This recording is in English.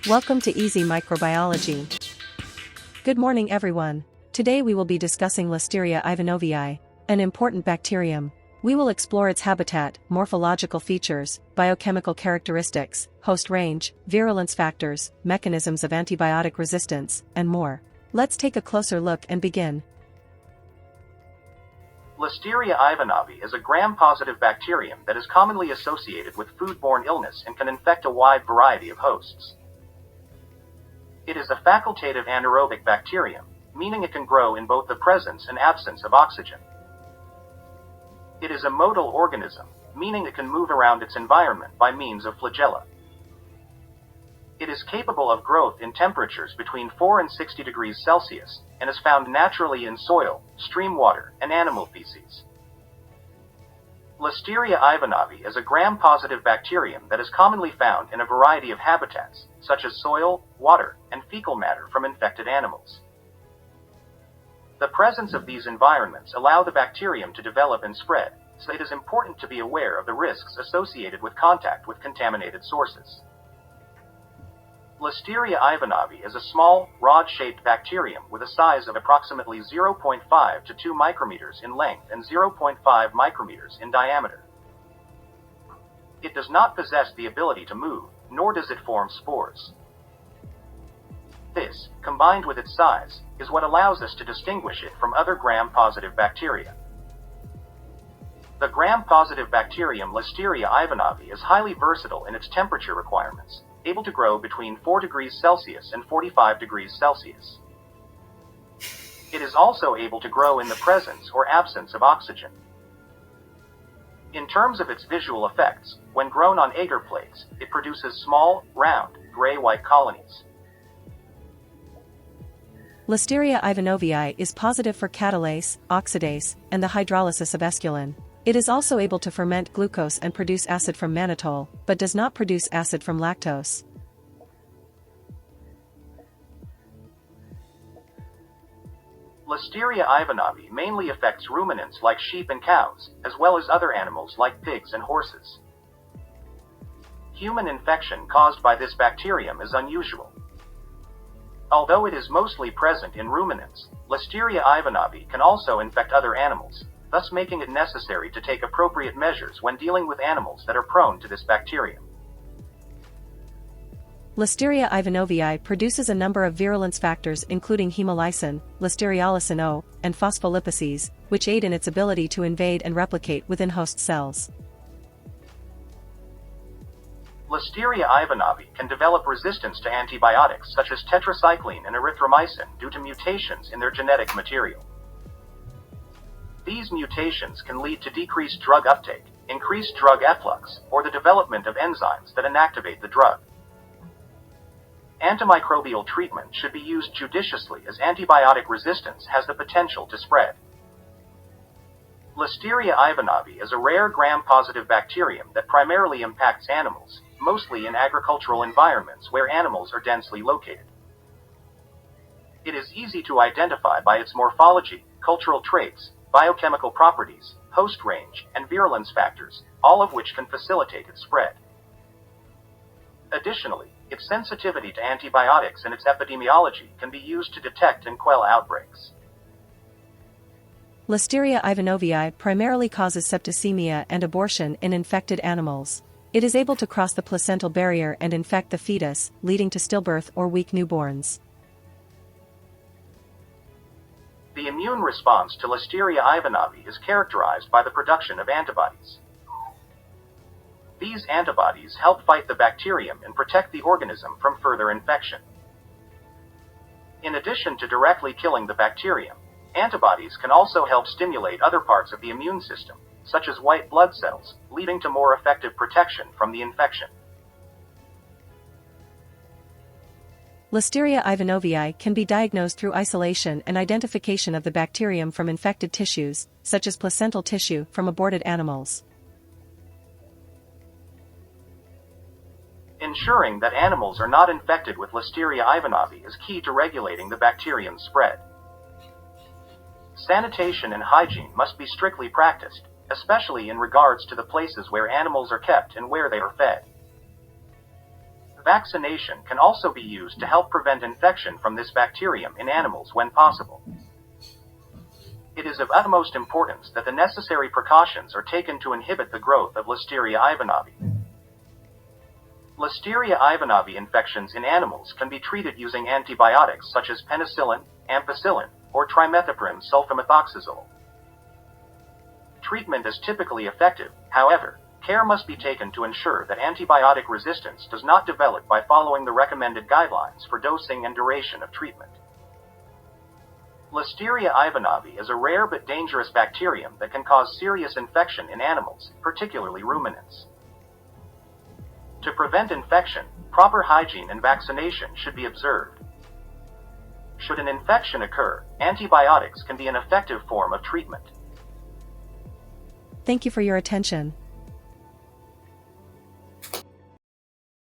Welcome to Easy Microbiology. Good morning everyone. Today we will be discussing Listeria ivanovii, an important bacterium. We will explore its habitat, morphological features, biochemical characteristics, host range, virulence factors, mechanisms of antibiotic resistance, and more. Let's take a closer look and begin. Listeria ivanovii is a gram-positive bacterium that is commonly associated with foodborne illness and can infect a wide variety of hosts. It is a facultative anaerobic bacterium, meaning it can grow in both the presence and absence of oxygen. It is a motile organism, meaning it can move around its environment by means of flagella. It is capable of growth in temperatures between 4 and 60 degrees Celsius, and is found naturally in soil, stream water, and animal feces. Listeria ivanovii is a gram-positive bacterium that is commonly found in a variety of habitats, such as soil, water, and fecal matter from infected animals. The presence of these environments allow the bacterium to develop and spread, so it is important to be aware of the risks associated with contact with contaminated sources. Listeria ivanovii is a small, rod-shaped bacterium with a size of approximately 0.5 to 2 micrometers in length and 0.5 micrometers in diameter. It does not possess the ability to move, nor does it form spores. This, combined with its size, is what allows us to distinguish it from other gram-positive bacteria. The gram-positive bacterium Listeria ivanovii is highly versatile in its temperature requirements, able to grow between 4 degrees Celsius and 45 degrees Celsius. It is also able to grow in the presence or absence of oxygen. In terms of its visual effects, when grown on agar plates, it produces small, round, gray-white colonies. Listeria ivanovii is positive for catalase, oxidase, and the hydrolysis of esculin. It is also able to ferment glucose and produce acid from mannitol, but does not produce acid from lactose. Listeria ivanovii mainly affects ruminants like sheep and cows, as well as other animals like pigs and horses. Human infection caused by this bacterium is unusual. Although it is mostly present in ruminants, Listeria ivanovii can also infect other animals, thus making it necessary to take appropriate measures when dealing with animals that are prone to this bacterium. Listeria ivanovii produces a number of virulence factors including hemolysin, listeriolysin O, and phospholipids, which aid in its ability to invade and replicate within host cells. Listeria ivanovii can develop resistance to antibiotics such as tetracycline and erythromycin due to mutations in their genetic material. These mutations can lead to decreased drug uptake, increased drug efflux, or the development of enzymes that inactivate the drug. Antimicrobial treatment should be used judiciously as antibiotic resistance has the potential to spread. Listeria ivanovii is a rare gram-positive bacterium that primarily impacts animals, mostly in agricultural environments where animals are densely located. It is easy to identify by its morphology, cultural traits, biochemical properties, host range, and virulence factors, all of which can facilitate its spread. Additionally, its sensitivity to antibiotics and its epidemiology can be used to detect and quell outbreaks. Listeria ivanovii primarily causes septicemia and abortion in infected animals. It is able to cross the placental barrier and infect the fetus, leading to stillbirth or weak newborns. The immune response to Listeria ivanovii is characterized by the production of antibodies. These antibodies help fight the bacterium and protect the organism from further infection. In addition to directly killing the bacterium, antibodies can also help stimulate other parts of the immune system, such as white blood cells, leading to more effective protection from the infection. Listeria ivanovii can be diagnosed through isolation and identification of the bacterium from infected tissues, such as placental tissue from aborted animals. Ensuring that animals are not infected with Listeria ivanovii is key to regulating the bacterium's spread. Sanitation and hygiene must be strictly practiced, especially in regards to the places where animals are kept and where they are fed. Vaccination can also be used to help prevent infection from this bacterium in animals when possible. It is of utmost importance that the necessary precautions are taken to inhibit the growth of Listeria ivanovii. Listeria ivanovii infections in animals can be treated using antibiotics such as penicillin, ampicillin, or trimethoprim sulfamethoxazole. Treatment is typically effective, however, care must be taken to ensure that antibiotic resistance does not develop by following the recommended guidelines for dosing and duration of treatment. Listeria ivanovii is a rare but dangerous bacterium that can cause serious infection in animals, particularly ruminants. To prevent infection, proper hygiene and vaccination should be observed. Should an infection occur, antibiotics can be an effective form of treatment. Thank you for your attention.